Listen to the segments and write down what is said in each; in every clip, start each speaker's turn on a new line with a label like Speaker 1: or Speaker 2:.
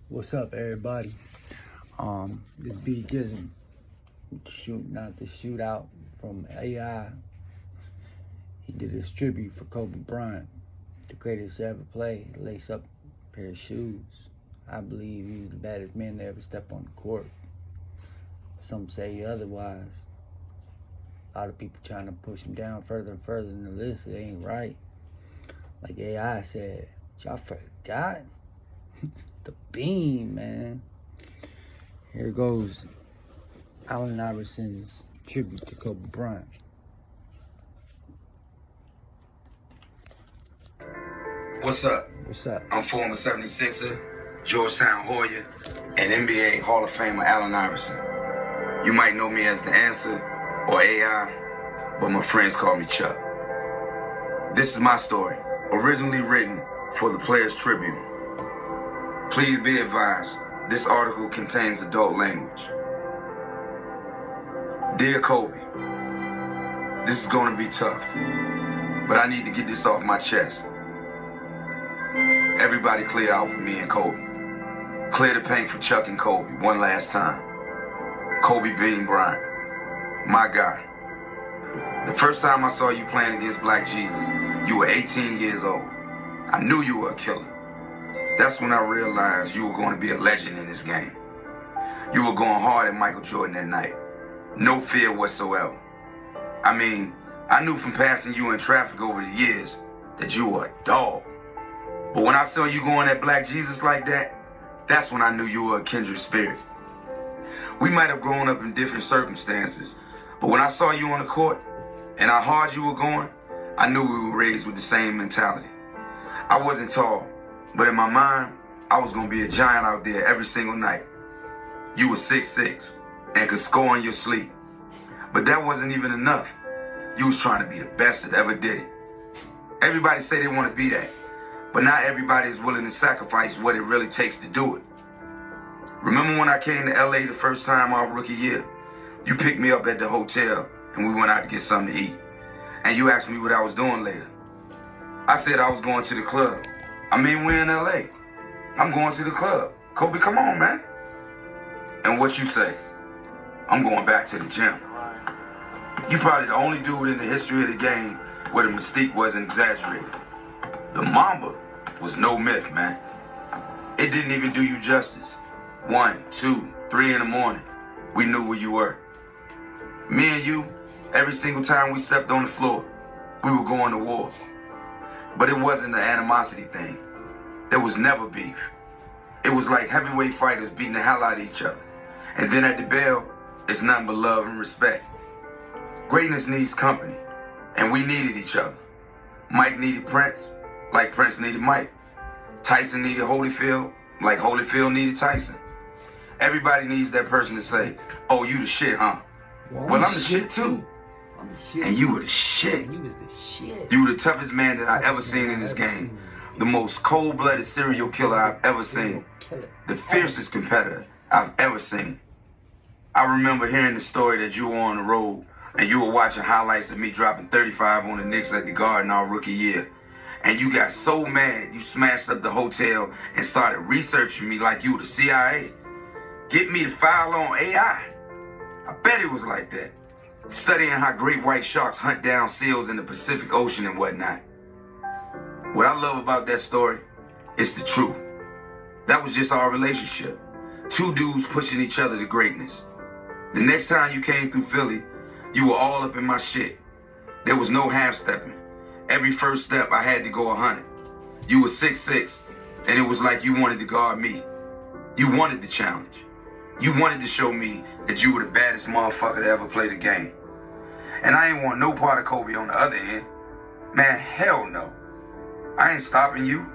Speaker 1: What's up, everybody? This beat just shooting out the shootout from AI. He did his tribute for Kobe Bryant, the greatest to ever play. Lace up a pair of shoes. I believe he was the baddest man to ever step on the court. Some say otherwise. A lot of people trying to push him down further and further in the list. It ain't right. Like AI said, y'all forgot the beam, man. Here goes Allen Iverson's tribute to Kobe Bryant.
Speaker 2: What's up?
Speaker 1: What's up?
Speaker 2: I'm former 76er, Georgetown Hoya, and NBA Hall of Famer Allen Iverson. You might know me as The Answer or AI, but my friends call me Chuck. This is my story, originally written for the Players Tribune. Please be advised, this article contains adult language. Dear Kobe, this is going to be tough, but I need to get this off my chest. Everybody clear out for me and Kobe. Clear the paint for Chuck and Kobe one last time. Kobe Bean Bryant, my guy. The first time I saw you playing against Black Jesus, you were 18 years old. I knew you were a killer. That's when I realized you were going to be a legend in this game. You were going hard at Michael Jordan that night. No fear whatsoever. I mean, I knew from passing you in traffic over the years that you were a dog. But when I saw you going at Black Jesus like that, that's when I knew you were a kindred spirit. We might have grown up in different circumstances, but when I saw you on the court and how hard you were going, I knew we were raised with the same mentality. I wasn't tall, but in my mind, I was going to be a giant out there every single night. You were 6'6" and could score in your sleep. But that wasn't even enough. You was trying to be the best that ever did it. Everybody say they want to be that, but not everybody is willing to sacrifice what it really takes to do it. Remember when I came to LA the first time our rookie year? You picked me up at the hotel and we went out to get something to eat. And you asked me what I was doing later. I said I was going to the club. I mean, we're in LA. I'm going to the club. Kobe, come on, man. And what you say? I'm going back to the gym. You probably the only dude in the history of the game where the mystique wasn't exaggerated. The Mamba was no myth, man. It didn't even do you justice. 1, 2, 3 in the morning, we knew where you were. Me and you, every single time we stepped on the floor, we were going to war. But it wasn't an animosity thing. There was never beef. It was like heavyweight fighters beating the hell out of each other. And then at the bell, it's nothing but love and respect. Greatness needs company, and we needed each other. Mike needed Prince, like Prince needed Mike. Tyson needed Holyfield, like Holyfield needed Tyson. Everybody needs that person to say, oh, you the shit, huh? Well, I'm the shit too. And you were the shit.
Speaker 1: You was the shit.
Speaker 2: You were the toughest man that I ever seen in this game. The most cold-blooded serial killer I've ever seen. The fiercest competitor I've ever seen. I remember hearing the story that you were on the road and you were watching highlights of me dropping 35 on the Knicks at the Garden our rookie year. And you got so mad you smashed up the hotel and started researching me like you were the CIA. Get me to file on AI. I bet it was like that. Studying how great white sharks hunt down seals in the Pacific Ocean and whatnot. What I love about that story is the truth. That was just our relationship. Two dudes pushing each other to greatness. The next time you came through Philly, you were all up in my shit. There was no half-stepping. Every first step I had to go 100. You were 6'6", and it was like you wanted to guard me. You wanted the challenge. You wanted to show me that you were the baddest motherfucker to ever play the game. And I ain't want no part of Kobe on the other end. Man, hell no. I ain't stopping you.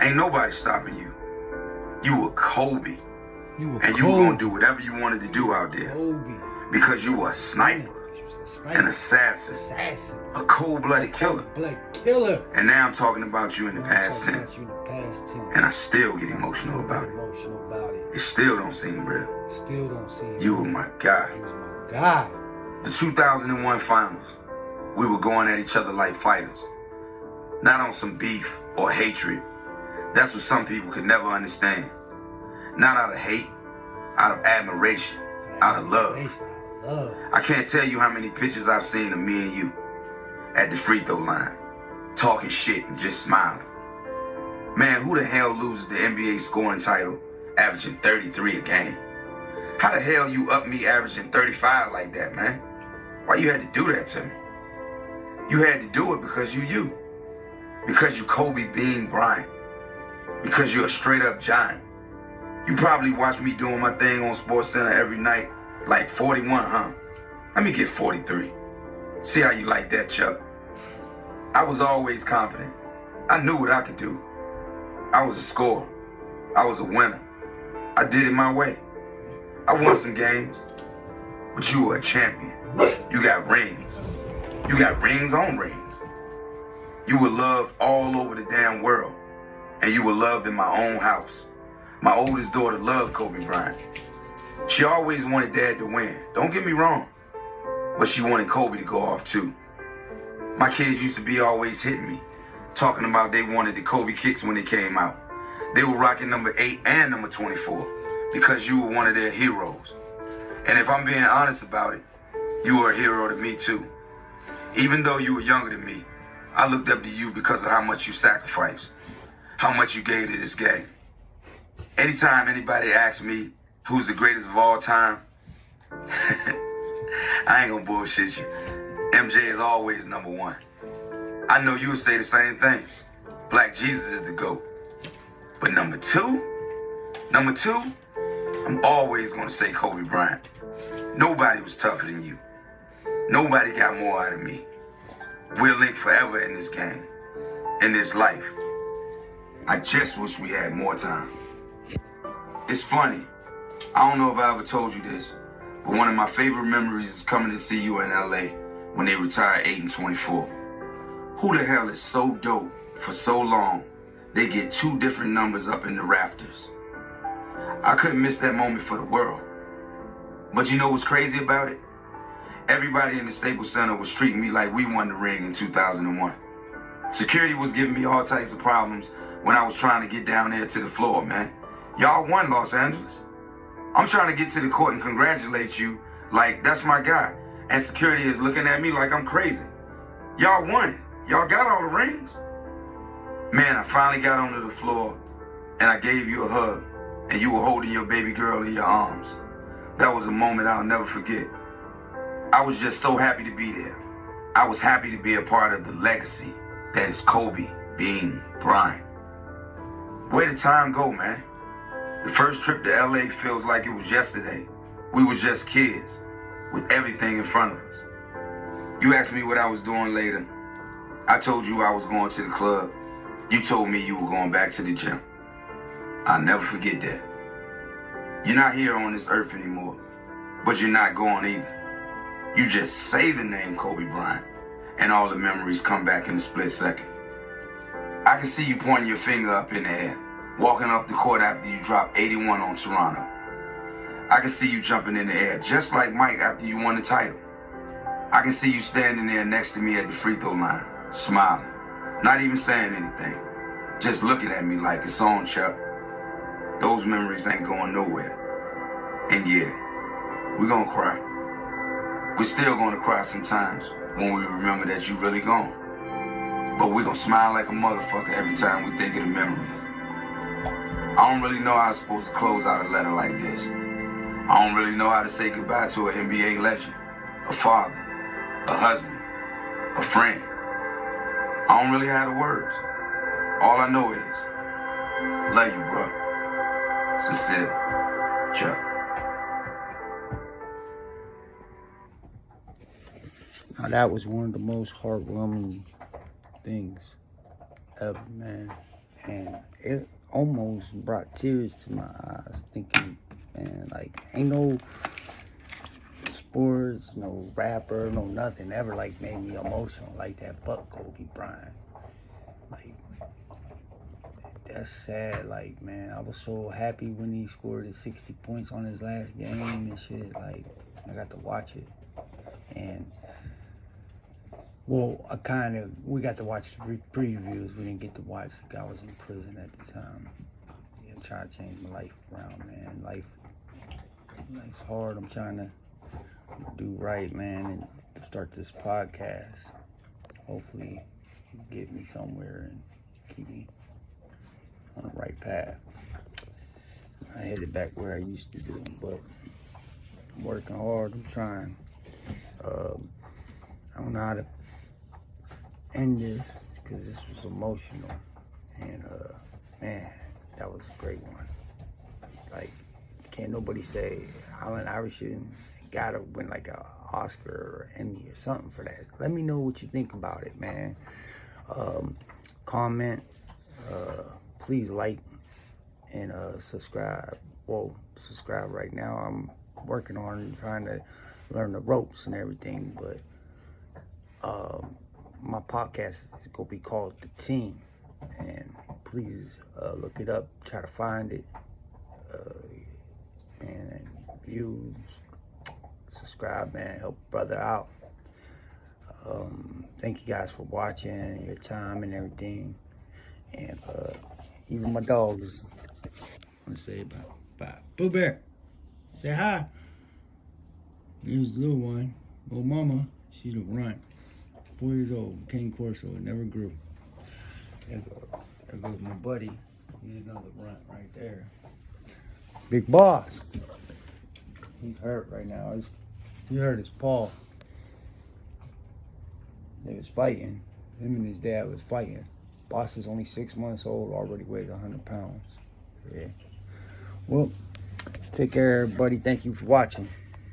Speaker 2: Ain't nobody stopping you. You were Kobe.
Speaker 1: You were
Speaker 2: and you were gonna do whatever you wanted to do out there.
Speaker 1: Kobe.
Speaker 2: Because you were a sniper. An assassin. A cold-blooded killer. And now I'm talking about you in the past tense. And I still get emotional about it. It still don't seem real. You were my guy. The 2001 finals, we were going at each other like fighters. Not on some beef or hatred. That's what some people could never understand. Not out of hate, out of admiration, out of love. I can't tell you how many pictures I've seen of me and you at the free throw line, talking shit and just smiling. Man, who the hell loses the NBA scoring title averaging 33 a game? How the hell you up me averaging 35 like that, man? Why you had to do that to me? You had to do it because you. Because you Kobe Bean Bryant. Because you're a straight up giant. You probably watch me doing my thing on SportsCenter every night like 41, huh? Let me get 43. See how you like that, Chuck? I was always confident. I knew what I could do. I was a scorer. I was a winner. I did it my way. I won some games, but you were a champion. You got rings. You got rings on rings. You were loved all over the damn world, and you were loved in my own house. My oldest daughter loved Kobe Bryant. She always wanted Dad to win. Don't get me wrong, but she wanted Kobe to go off too. My kids used to be always hitting me, talking about they wanted the Kobe kicks when they came out. They were rocking number 8 and number 24 because you were one of their heroes. And if I'm being honest about it, you were a hero to me too. Even though you were younger than me, I looked up to you because of how much you sacrificed, how much you gave to this game. Anytime anybody asks me who's the greatest of all time, I ain't gonna bullshit you. MJ is always number 1. I know you would say the same thing. Black Jesus is the GOAT. But number two, I'm always gonna say Kobe Bryant. Nobody was tougher than you. Nobody got more out of me. We're linked forever in this game, in this life. I just wish we had more time. It's funny. I don't know if I ever told you this, but one of my favorite memories is coming to see you in LA when they retired 8 and 24. Who the hell is so dope for so long they get 2 different numbers up in the rafters? I couldn't miss that moment for the world. But you know what's crazy about it? Everybody in the Staples Center was treating me like we won the ring in 2001. Security was giving me all types of problems when I was trying to get down there to the floor, man. Y'all won, Los Angeles. I'm trying to get to the court and congratulate you like that's my guy. And security is looking at me like I'm crazy. Y'all won. Y'all got all the rings. Man, I finally got onto the floor and I gave you a hug and you were holding your baby girl in your arms. That was a moment I'll never forget. I was just so happy to be there. I was happy to be a part of the legacy that is Kobe Bean Bryant. Where did time go, man? The first trip to LA feels like it was yesterday. We were just kids with everything in front of us. You asked me what I was doing later. I told you I was going to the club. You told me you were going back to the gym. I'll never forget that. You're not here on this earth anymore, but you're not going either. You just say the name Kobe Bryant, and all the memories come back in a split second. I can see you pointing your finger up in the air, walking up the court after you dropped 81 on Toronto. I can see you jumping in the air, just like Mike after you won the title. I can see you standing there next to me at the free throw line, smiling, not even saying anything, just looking at me like it's on, Chuck. Those memories ain't going nowhere. And yeah, we're gonna cry. We're still gonna cry sometimes when we remember that you really gone. But we're gonna smile like a motherfucker every time we think of the memories. I don't really know how I'm supposed to close out a letter like this. I don't really know how to say goodbye to an NBA legend, a father, a husband, a friend. I don't really have the words. All I know is, love you, bro. Sincerely, Chuck.
Speaker 1: Now that was one of the most heartwarming things ever, man. And it almost brought tears to my eyes, thinking, man, like, ain't no sports, no rapper, no nothing ever, like, made me emotional like that but Kobe Bryant. Like, that's sad, like, man, I was so happy when he scored his 60 points on his last game and shit, like, I got to watch it. And well, we got to watch the previews. We didn't get to watch it. I was in prison at the time. Yeah, trying to change my life around, man. Life's hard. I'm trying to do right, man, and start this podcast. Hopefully, it get me somewhere and keep me on the right path. I headed back where I used to do, but I'm working hard. I'm trying. I don't know how to end this because this was emotional, and man, that was a great one. Like, can't nobody say Allen Iverson gotta win like a Oscar or Emmy or something for that. Let me know what you think about it, man. Comment, please like and subscribe. Well, subscribe right now. I'm working on trying to learn the ropes and everything, but my podcast is gonna be called The Team, and please look it up, try to find it, and views, subscribe, man, help brother out. Thank you guys for watching, your time and everything, and even my dogs. I want to say bye. Boo Bear, say hi. Here's the little one, little mama. She's a runt. 4 years old, Cane Corso, it never grew. There goes my buddy. He's another runt right there. Big Boss. He's hurt right now. He hurt his paw. They was fighting. Him and his dad was fighting. Boss is only 6 months old, already weighs 100 pounds. Yeah. Well, take care, everybody. Thank you for watching.